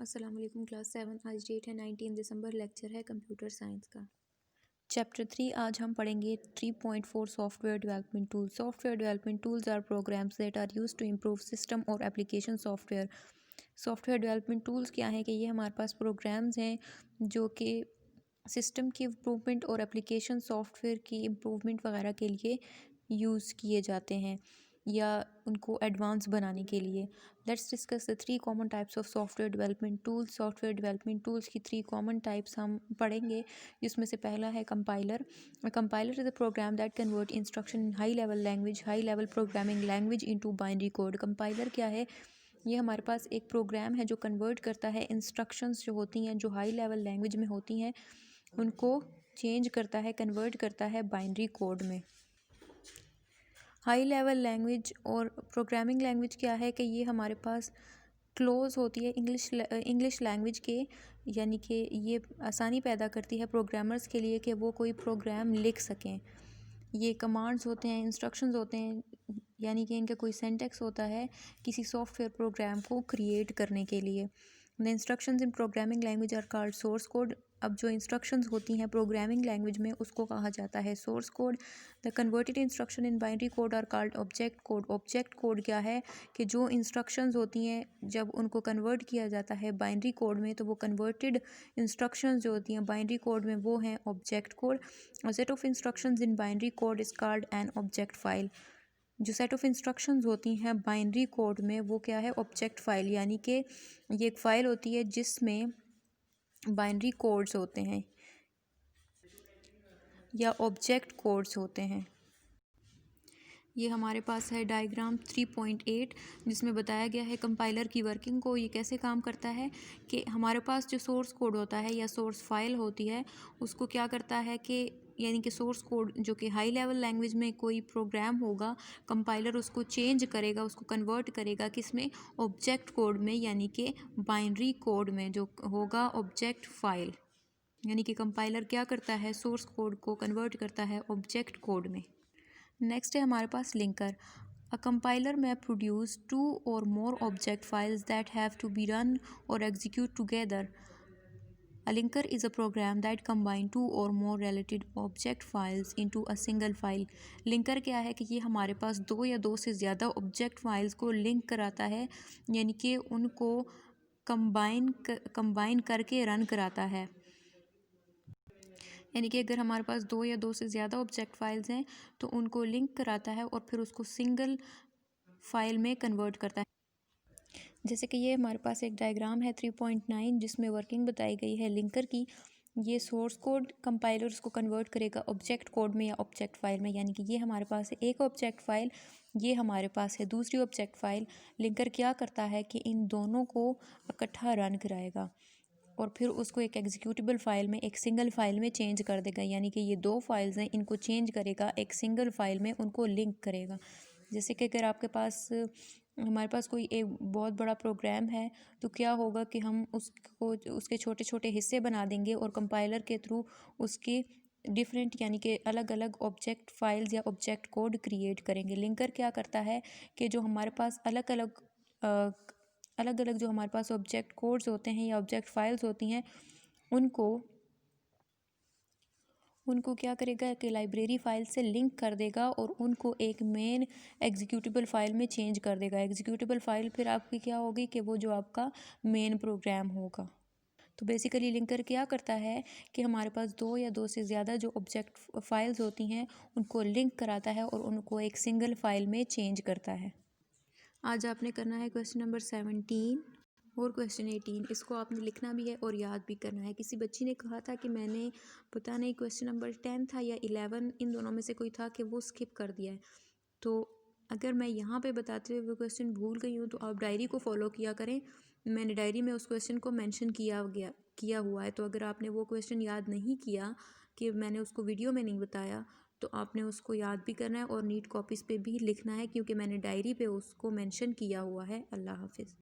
अस्सलाम वालेकुम क्लास 7। आज डेट है 19 दिसंबर। लेक्चर है कंप्यूटर साइंस का। चैप्टर 3 आज हम पढ़ेंगे 3.4 software development tools. Software development tools are programs that are used to improve system और application software. Software development tools क्या हैं कि ये हमारे पास प्रोग्राम्स हैं जो कि सिस्टम की इम्प्रूवमेंट और एप्लीकेशन सॉफ्टवेयर की इम्प्रूवमेंट वगैरह के लिए यूज़ किए जाते हैं या उनको एडवांस बनाने के लिए। Let's discuss the 3 common types of software development tools. Software development tools की 3 कॉमन टाइप्स हम पढ़ेंगे, जिसमें से पहला है compiler. Compiler is a program that convert instruction in high level programming language into binary code. Compiler क्या है? ये हमारे पास एक प्रोग्राम है जो कन्वर्ट करता है इंस्ट्रक्शंस जो होती हैं, जो हाई लेवल लैंग्वेज में होती हैं, उनको चेंज करता है, कन्वर्ट करता है बाइनरी कोड में। हाई लेवल लैंग्वेज और प्रोग्रामिंग लैंग्वेज क्या है कि ये हमारे पास क्लोज होती है इंग्लिश लैंग्वेज के, यानी कि ये आसानी पैदा करती है प्रोग्रामर्स के लिए कि वो कोई प्रोग्राम लिख सकें। ये कमांड्स होते हैं, इंस्ट्रक्शंस होते हैं, यानी कि इनका कोई सिंटैक्स होता है किसी सॉफ्टवेयर प्रोग्राम को क्रिएट करने के लिए। The instructions in programming language are called source code. अब जो इंस्ट्रक्शंस होती हैं प्रोग्रामिंग लैंग्वेज में उसको कहा जाता है source code. The converted instruction in binary code are called object code. Object code क्या है कि जो इंस्ट्रक्शंस होती हैं जब उनको कन्वर्ट किया जाता है बाइनरी कोड में, तो वो कन्वर्टेड इंस्ट्रक्शंस जो होती हैं बाइनरी कोड में वो हैं object code. A set of instructions in binary code is called an object file। जो सेट ऑफ इंस्ट्रक्शंस होती हैं बाइनरी कोड में वो क्या है? ऑब्जेक्ट फाइल, यानी कि ये एक फ़ाइल होती है जिसमें बाइनरी कोड्स होते हैं या ऑब्जेक्ट कोड्स होते हैं। ये हमारे पास है डायग्राम 3.8, जिसमें बताया गया है कंपाइलर की वर्किंग को। ये कैसे काम करता है कि हमारे पास जो सोर्स कोड होता है या सोर्स फाइल होती है उसको क्या करता है कि यानी कि सोर्स कोड जो कि हाई लेवल लैंग्वेज में कोई प्रोग्राम होगा, कंपाइलर उसको चेंज करेगा, उसको कन्वर्ट करेगा किस में? ऑब्जेक्ट कोड में, यानी कि बाइनरी कोड में जो होगा ऑब्जेक्ट फाइल। यानी कि कंपाइलर क्या करता है? सोर्स कोड को कन्वर्ट करता है ऑब्जेक्ट कोड में। नेक्स्ट है हमारे पास लिंकर। अ कंपाइलर में प्रोड्यूस 2 और more object files that have to be run और execute together. A linker is a program that combine 2 or more related object files into a single file। Linker क्या है कि ये हमारे पास 2 या 2 से ज़्यादा ऑब्जेक्ट फाइल्स को लिंक कराता है, यानी कि उनको कंबाइन करके रन कराता है। यानी कि अगर हमारे पास 2 या 2 से ज़्यादा ऑब्जेक्ट फाइल्स हैं तो उनको लिंक कराता है और फिर उसको सिंगल फाइल में कन्वर्ट करता है। जैसे कि ये हमारे पास एक डायग्राम है 3.9, जिसमें वर्किंग बताई गई है लिंकर की। ये सोर्स कोड कंपाइलर उसको कन्वर्ट करेगा ऑब्जेक्ट कोड में या ऑब्जेक्ट फाइल में, यानी कि ये हमारे पास है एक ऑब्जेक्ट फाइल, ये हमारे पास है दूसरी ऑब्जेक्ट फाइल। लिंकर क्या करता है कि इन दोनों को इकट्ठा रन कराएगा और फिर उसको एक एग्जीक्यूटेबल फाइल में, एक सिंगल फाइल में चेंज कर देगा। यानी कि ये 2 फाइल्स हैं, इनको चेंज करेगा एक सिंगल फाइल में, उनको लिंक करेगा। जैसे कि अगर आपके पास हमारे पास कोई एक बहुत बड़ा प्रोग्राम है तो क्या होगा कि हम उसको उसके छोटे छोटे हिस्से बना देंगे और कंपाइलर के थ्रू उसके डिफरेंट यानी कि अलग अलग ऑब्जेक्ट फाइल्स या ऑब्जेक्ट कोड क्रिएट करेंगे। लिंकर क्या करता है कि जो हमारे पास अलग अलग जो हमारे पास ऑब्जेक्ट कोड्स होते हैं या ऑब्जेक्ट फाइल्स होती हैं उनको क्या करेगा कि लाइब्रेरी फ़ाइल से लिंक कर देगा और उनको एक मेन एग्जीक्यूटेबल फ़ाइल में चेंज कर देगा। एग्जीक्यूटेबल फ़ाइल फिर आपकी क्या होगी कि वो जो आपका मेन प्रोग्राम होगा। तो बेसिकली लिंकर क्या करता है कि हमारे पास 2 या 2 से ज़्यादा जो ऑब्जेक्ट फाइल्स होती हैं उनको लिंक कराता है और उनको एक सिंगल फाइल में चेंज करता है। आज आपने करना है क्वेश्चन नंबर 17 और क्वेश्चन 18। इसको आपने लिखना भी है और याद भी करना है। किसी बच्ची ने कहा था कि मैंने पता नहीं क्वेश्चन नंबर 10 था या 11, इन दोनों में से कोई था कि वो स्किप कर दिया है। तो अगर मैं यहाँ पे बताते हुए वो क्वेश्चन भूल गई हूँ तो आप डायरी को फॉलो किया करें। मैंने डायरी में उस क्वेश्चन को मेंशन किया हुआ है। तो अगर आपने वो क्वेश्चन याद नहीं किया कि मैंने उसको वीडियो में नहीं बताया तो आपने उसको याद भी करना है और नीट कॉपीज़ पे भी लिखना है, क्योंकि मैंने डायरी पे उसको मेंशन किया हुआ है। अल्लाह हाफिज़।